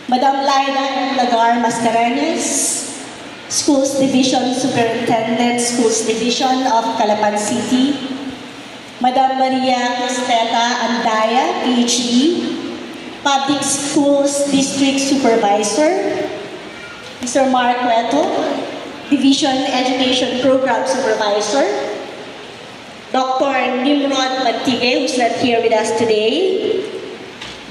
Madam Laida Lagar Mascareñas, Schools Division Superintendent, Schools Division of Calapan City. Madam Maria Cristeta Andaya, PhD, Public Schools District Supervisor. Mr. Mark Reto, Division Education Program Supervisor. Dr. Nimrod Matige, who's not here with us today.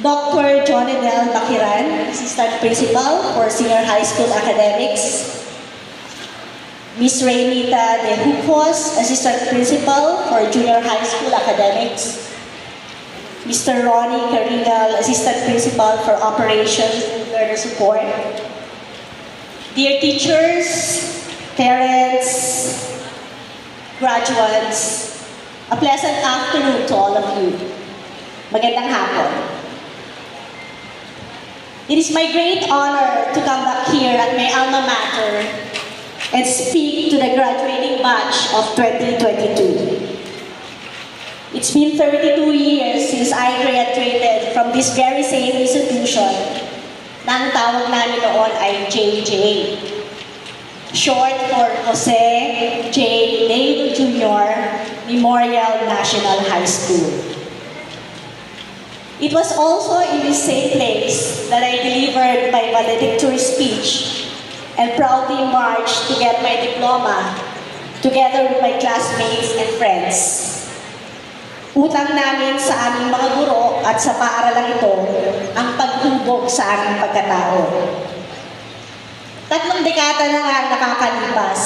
Dr. Jonadel Bakiran, Assistant Principal for Senior High School Academics. Ms. Reynita De Hucos, Assistant Principal for Junior High School Academics. Mr. Ronnie Caringal, Assistant Principal for Operations and Learner Support. Dear teachers, parents, graduates, a pleasant afternoon to all of you. Magandang hapon. It is my great honor to come back here at my alma mater and speak to the graduating batch of 2022. It's been 32 years since I graduated from this very same institution na ang tawag namin noon ay JJ. Short for Jose J. Dale Jr. Memorial National High School. It was also in this same place that I delivered my valedictory speech and proudly marched to get my diploma together with my classmates and friends. Utang namin sa aming mga guro at sa paaralang ito ang paghubog sa aming pagkatao. 3 dekada na nga nakakalipas.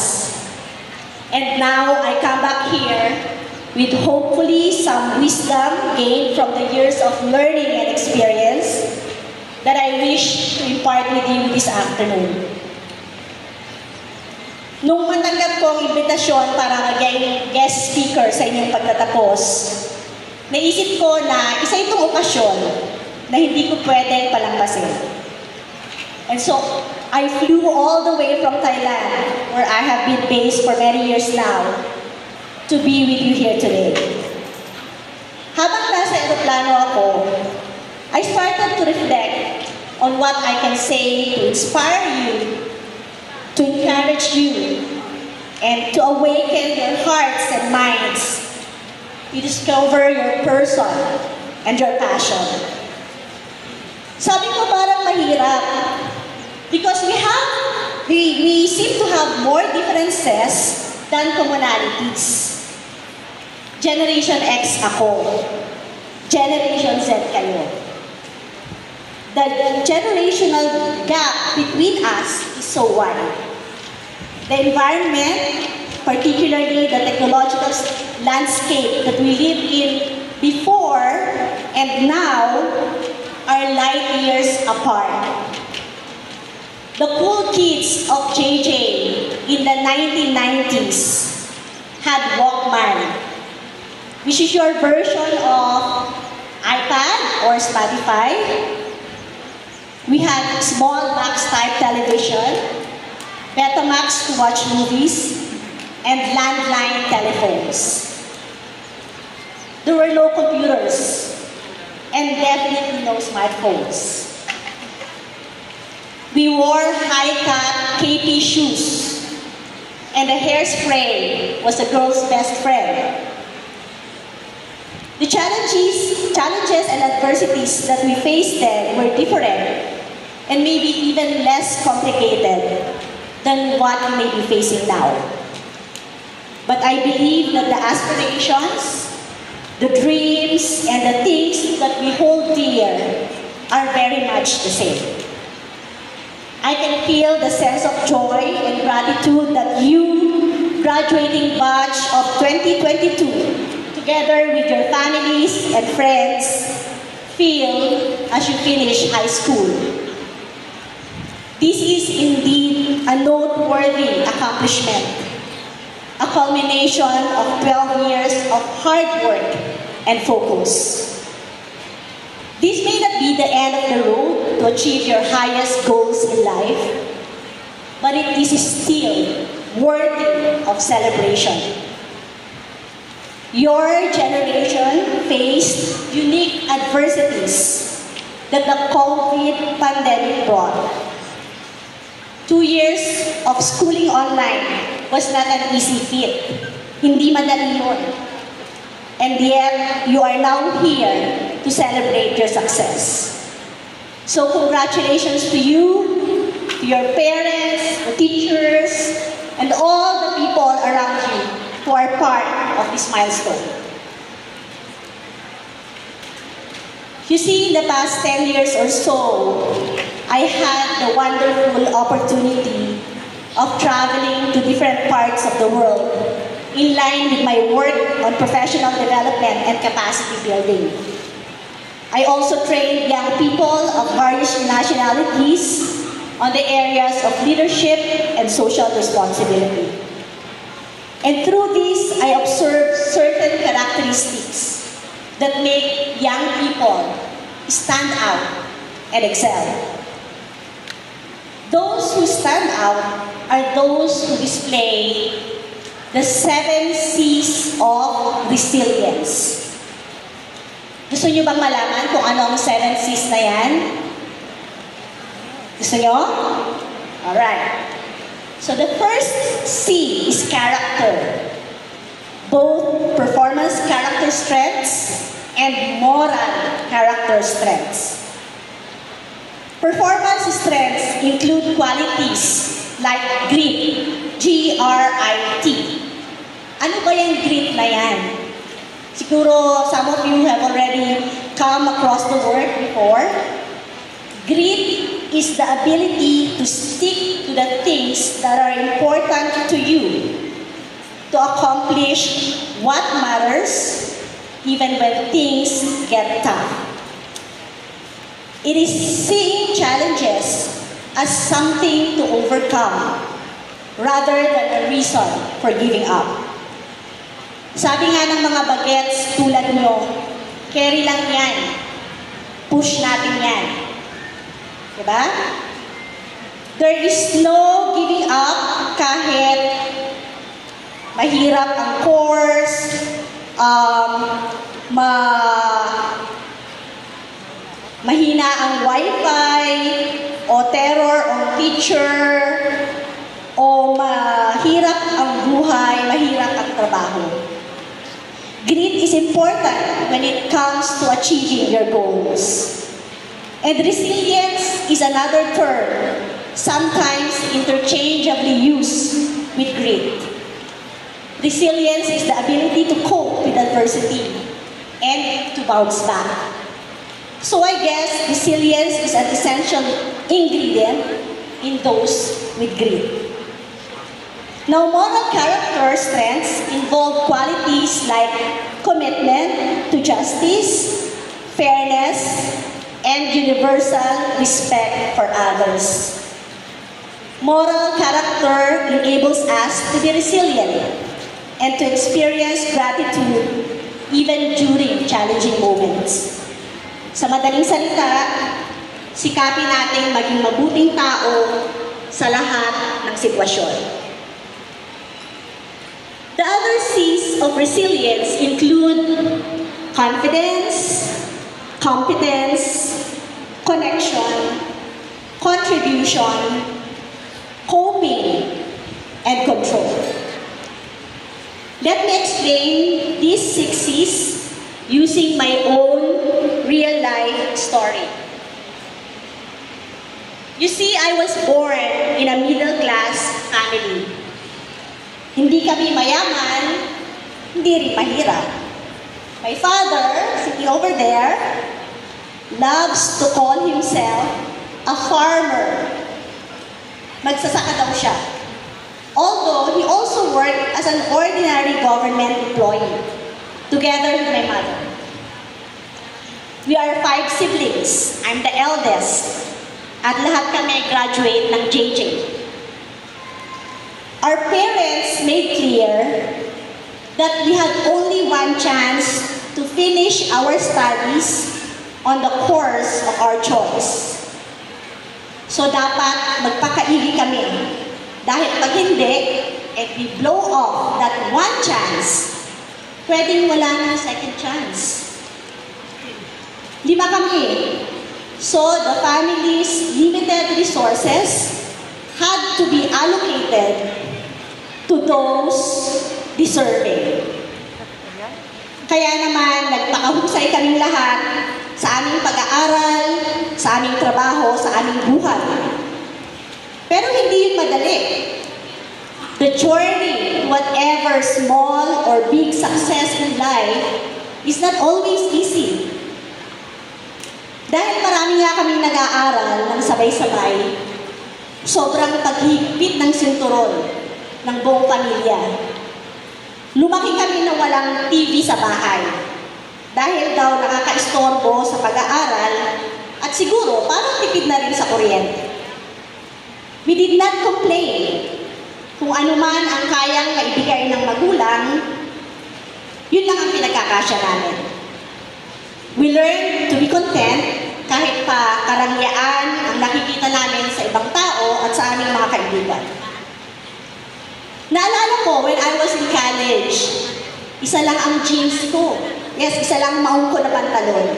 And now I come back here with hopefully some wisdom gained from the years of learning and experience that I wish to impart with you this afternoon. Nung matanggap ko ang imbitasyon para maging guest speaker sa inyong pagtatapos, naisip ko na isa itong okasyon na hindi ko pwedeng palampasin. And so, I flew all the way from Thailand, where I have been based for many years now, to be with you here today. Habang nasa eroplano ako, I started to reflect on what I can say to inspire you, to encourage you, and to awaken your hearts and minds to discover your person and your passion. Sabi ko parang mahirap because we seem to have more differences than commonalities. Generation X ako. Generation Z kayo. The generational gap between us is so wide. The environment, particularly the technological landscape that we lived in before and now, are light years apart. The cool kids of JJ in the 1990s had Walkman, which is your version of iPad or Spotify. We had small box-type television, Betamax to watch movies, and landline telephones. There were no computers, and definitely no smartphones. We wore high-cut KP shoes, and the hairspray was a girl's best friend. The challenges and adversities that we faced then were different and maybe even less complicated than what we may be facing now. But I believe that the aspirations, the dreams, and the things that we hold dear are very much the same. I can feel the sense of joy and gratitude that you, graduating batch of 2022, together with your families and friends, feel as you finish high school. This is indeed a noteworthy accomplishment, a culmination of 12 years of hard work and focus. This may not be the end of the road to achieve your highest goals in life, but it is still worthy of celebration. Your generation faced unique adversities that the COVID pandemic brought. 2 years of schooling online was not an easy feat. Hindi madali yun. And yet, you are now here to celebrate your success. So congratulations to you, to your parents, the teachers, and all the people around you who are part of this milestone. You see, in the past 10 years or so, I had the wonderful opportunity of traveling to different parts of the world in line with my work on professional development and capacity building. I also trained young people of various nationalities on the areas of leadership and social responsibility. And through this, I observed certain characteristics that make young people stand out and excel. Those who stand out are those who display the 7 C's of resilience. Gusto nyo bang malaman kung ano ang 7 C's na yan? Gusto nyo? Alright. So the first C is character. Both performance character strengths and moral character strengths. Performance strengths include qualities like grit, G-R-I-T. Ano ba yung grit na yan? Siguro some of you have already come across the word before. Grit is the ability to stick to the things that are important to you, to accomplish what matters, even when things get tough. It is seeing challenges as something to overcome rather than a reason for giving up. Sabi nga ng mga bagets tulad nyo, carry lang yan. Push natin yan. Diba? There is no giving up kahit mahirap ang course, mahina ang wifi, o terror ang teacher, o mahirap ang buhay, mahirap ang trabaho. Grit is important when it comes to achieving your goals. And resilience is another term, sometimes interchangeably used with grit. Resilience is the ability to cope with adversity and to bounce back. So I guess resilience is an essential ingredient in those with grit. Now, moral character strengths involve qualities like commitment to justice, fairness, and universal respect for others. Moral character enables us to be resilient and to experience gratitude even during challenging moments. Sa madaling salita, sikapin natin maging mabuting tao sa lahat ng sitwasyon. The other C's of resilience include confidence, competence, connection, contribution, coping, and control. Let me explain these 6 C's using my own real-life story. You see, I was born in a middle-class family. Hindi kami mayaman, hindi rin mahirap. My father, sitting over there, loves to call himself a farmer. Magsasaka daw siya. Although he also worked as an ordinary government employee, together with my mother. We are 5 siblings. I'm the eldest. At lahat kami graduate ng JJ. Our parents made clear that we had only one chance to finish our studies on the course of our choice. So dapat magpakaigi kami. Dahil pag hindi, if we blow off that one chance, pwedeng wala ng second chance. 5 kami. So the family's limited resources had to be allocated to those deserving. Kaya naman, nagpakahusay kaming lahat sa aming pag-aaral, sa aming trabaho, sa aming buhay. Pero hindi yun madali. The journey to whatever small or big success in life is not always easy. Dahil marami nga kaming nag-aaral ng sabay-sabay, sobrang paghigpit ng sinturon ng buong pamilya. Lumaki kami na walang TV sa bahay dahil daw nakaka-istorbo sa pag-aaral at siguro parang tipid na rin sa kuryente. We did not complain. Kung ano man ang kayang maibigay ng magulang, yun lang ang pinagkakasya namin. We learned to be content kahit pa karangyaan ang nakikita namin sa ibang tao at sa aming mga kaibigan. Naalala ko, when I was in college, isa lang ang jeans ko. Yes, isa lang maong ko na pantalon.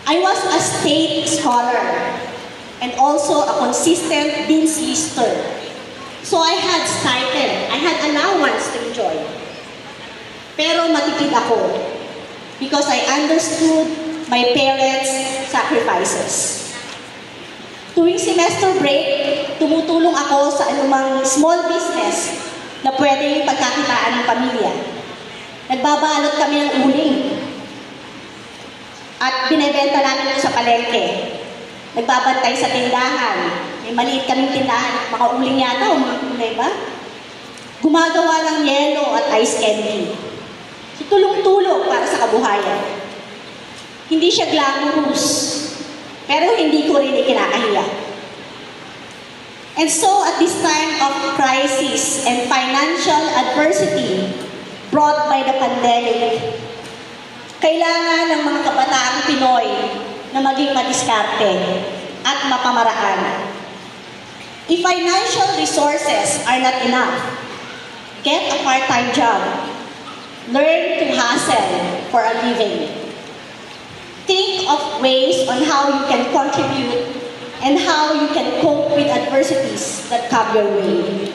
I was a state scholar and also a consistent dean's lister. So I had stipend, I had allowance to enjoy. Pero matipid ako because I understood my parents' sacrifices. Tuwing semester break, tumutulong ako sa anumang small business na pwedeng pagkakitaan ng pamilya. Nagbabalot kami ng uling at binebenta namin ito sa palengke. Nagbabantay sa tindahan. May maliit kaming tindahan, mga uling yata o mga kulay ba? Gumagawa ng yelo at ice candy. So, tulong-tulong para sa kabuhayan. Hindi siya glamorous, pero hindi ko rin ikinakahiya. And so, at this time of crisis and financial adversity brought by the pandemic, kailangan ng mga kabataang Pinoy na maging madiskarte at mapamaraan. If financial resources are not enough, get a part-time job. Learn to hustle for a living. Think of ways on how you can contribute and how you can cope with adversities that come your way.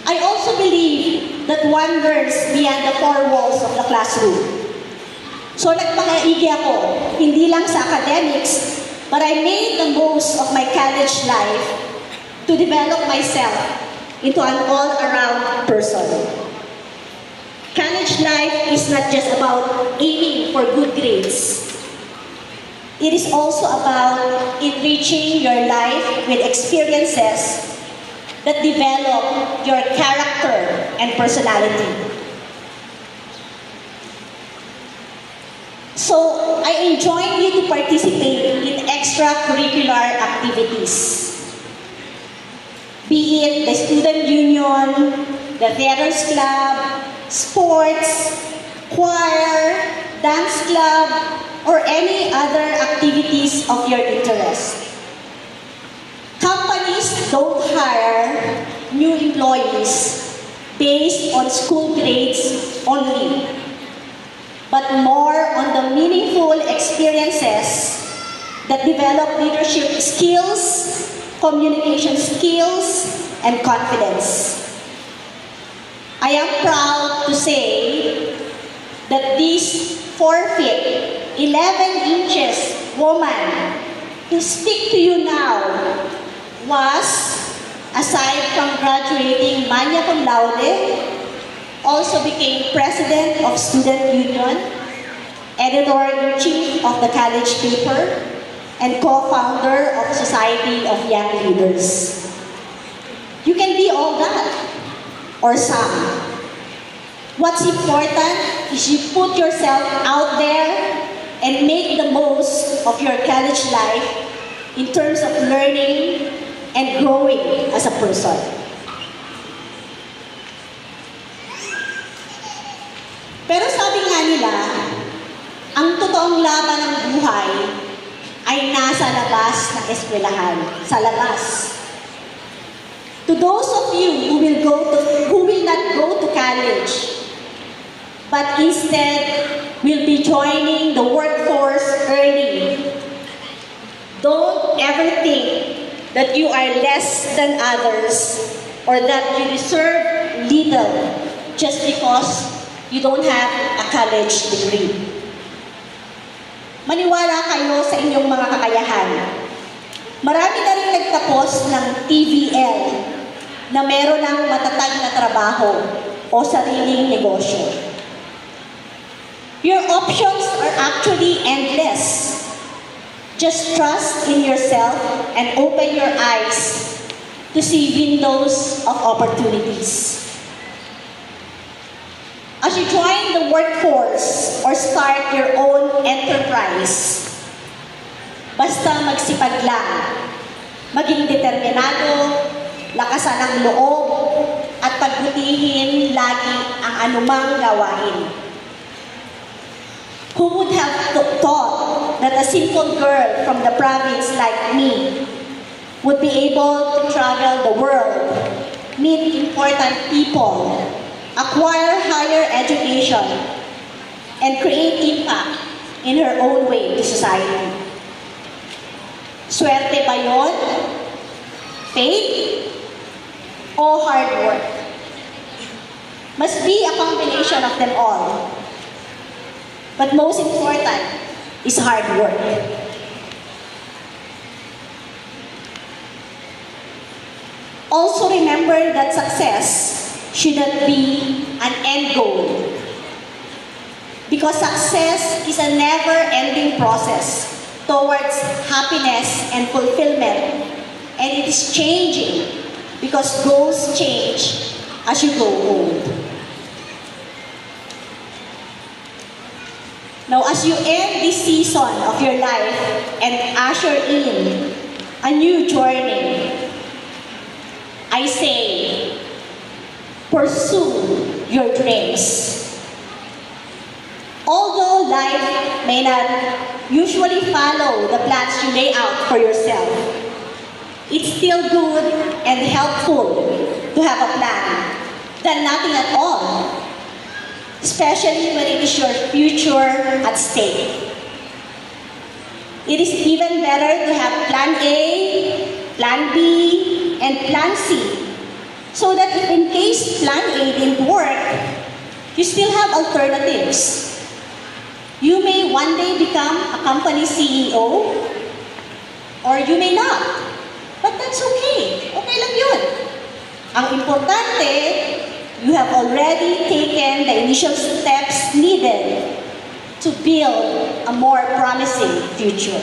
I also believe that one learns beyond the four walls of the classroom. So nagpakaigi ako, hindi lang sa academics, but I made the most of my college life to develop myself into an all-around person. College life is not just about aiming for good grades. It is also about enriching your life with experiences that develop your character and personality. So, I enjoin you to participate in extracurricular activities. Be it the student union, the theaters club, sports, choir, dance club, or any other activities of your interest. Companies don't hire new employees based on school grades only, but more on the meaningful experiences that develop leadership skills, communication skills, and confidence. I am proud to say that this 4'11" woman who speak to you now was, aside from graduating magna cum laude, also became president of Student Union, editor-in-chief of the college paper, and co-founder of Society of Young Leaders. You can be all that, or some. What's important is you put yourself out there and make the most of your college life in terms of learning and growing as a person. Pero sabi nga nila, ang totoong laban ng buhay ay nasa labas ng eskwelahan, sa labas. To those of you who will not go to college, but instead will be joining the workforce early. Don't ever think that you are less than others or that you deserve little just because you don't have a college degree. Maniwala kayo sa inyong mga kakayahan. Marami na rin nagtapos ng TVL na meron ng matatag na trabaho o sariling negosyo. Your options are actually endless. Just trust in yourself and open your eyes to see windows of opportunities. As you join the workforce or start your own enterprise, basta magsipag lang, maging determinado, lakasan ang loob, at pagbutihin lagi ang anumang gawain. Who would have thought that a simple girl from the province like me would be able to travel the world, meet important people, acquire higher education, and create impact in her own way to society? Swerte ba yun? Faith? O hard work? Must be a combination of them all. But most important is hard work. Also remember that success shouldn't be an end goal, because success is a never-ending process towards happiness and fulfillment, and it is changing because goals change as you grow old. Now, as you end this season of your life and usher in a new journey, I say, pursue your dreams. Although life may not usually follow the plans you lay out for yourself, it's still good and helpful to have a plan than nothing at all, especially when it is your future at stake. It is even better to have plan A, plan B, and plan C, so that if in case plan A didn't work, you still have alternatives. You may one day become a company CEO, or you may not. But that's okay. Okay lang yun. Ang importante, you have already taken the initial steps needed to build a more promising future.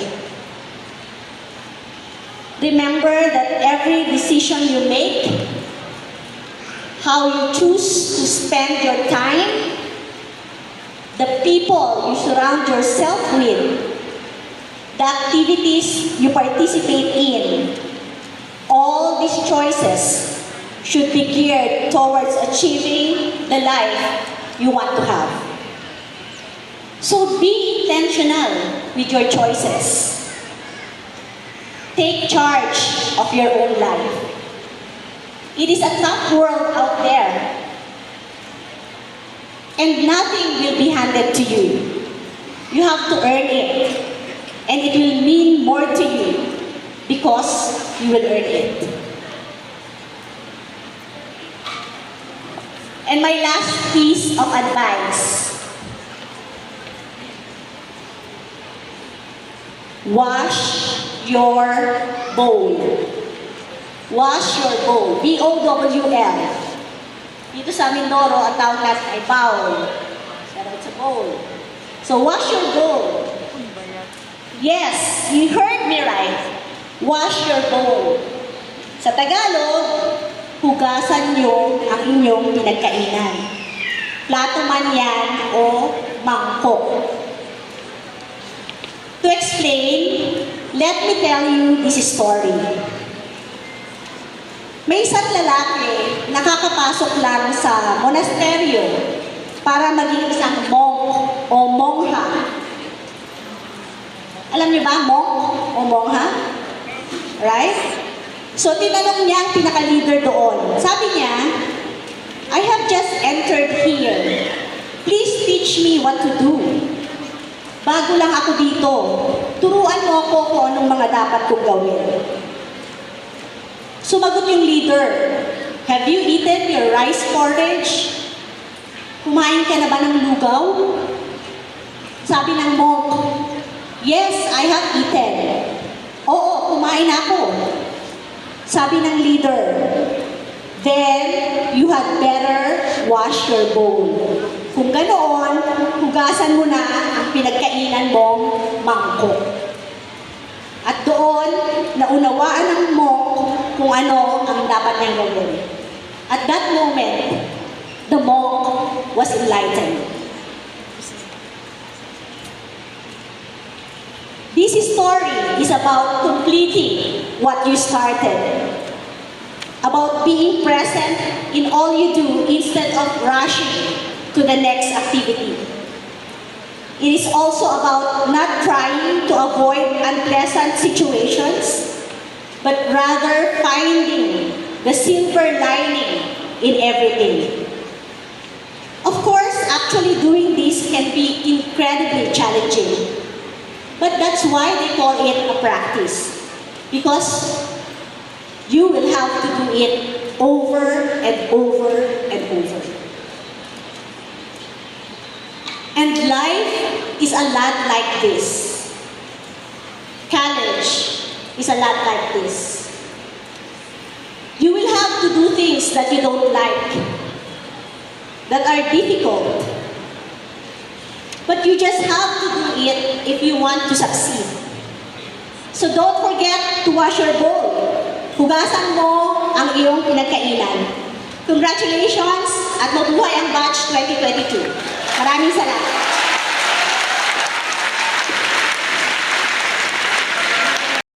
Remember that every decision you make, how you choose to spend your time, the people you surround yourself with, the activities you participate in, all these choices should be geared towards achieving the life you want to have. So be intentional with your choices. Take charge of your own life. It is a tough world out there, and nothing will be handed to you. You have to earn it, and it will mean more to you because you will earn it. And my last piece of advice: wash your bowl. Wash your bowl. B-O-W-L. Dito sa Mindoro, ang tawag natin ay bowl. Pero it's a bowl. So wash your bowl. Yes, you heard me right. Wash your bowl. Sa Tagalog, hugasan niyo ang inyong pinagkainan. Plato man yan o mangkok. To explain, let me tell you this story. May isang lalaki nakakapasok lang sa monasteryo para maging isang monk o mongha. Alam niyo ba, monk o mongha? Right? So, tinanong niya ang pinaka-leader doon. Sabi niya, I have just entered here, Please teach me what to do. Bago lang ako dito, turuan mo ako kung anong mga dapat kong gawin. Sumagot yung leader, have you eaten your rice porridge? Kumain ka na ba ng lugaw? Sabi ng monk, yes, I have eaten. Oo, kumain ako. Sabi ng leader, then you had better wash your bowl. Kung ganoon, hugasan mo na ang pinagkainan mong mangkok. At doon, naunawaan ng monk kung ano ang dapat niyang gawin. At that moment, the monk was enlightened. This story is about completing what you started. About being present in all you do instead of rushing to the next activity. It is also about not trying to avoid unpleasant situations, but rather finding the silver lining in everything. Of course, actually doing this can be incredibly challenging. But that's why they call it a practice. Because you will have to do it over and over and over. And life is a lot like this. College is a lot like this. You will have to do things that you don't like, that are difficult. But you just have to do it if you want to succeed. So don't forget to wash your bowl. Hugasan mo ang iyong pinagkainan. Congratulations at mabuhay ang batch 2022. Maraming salamat.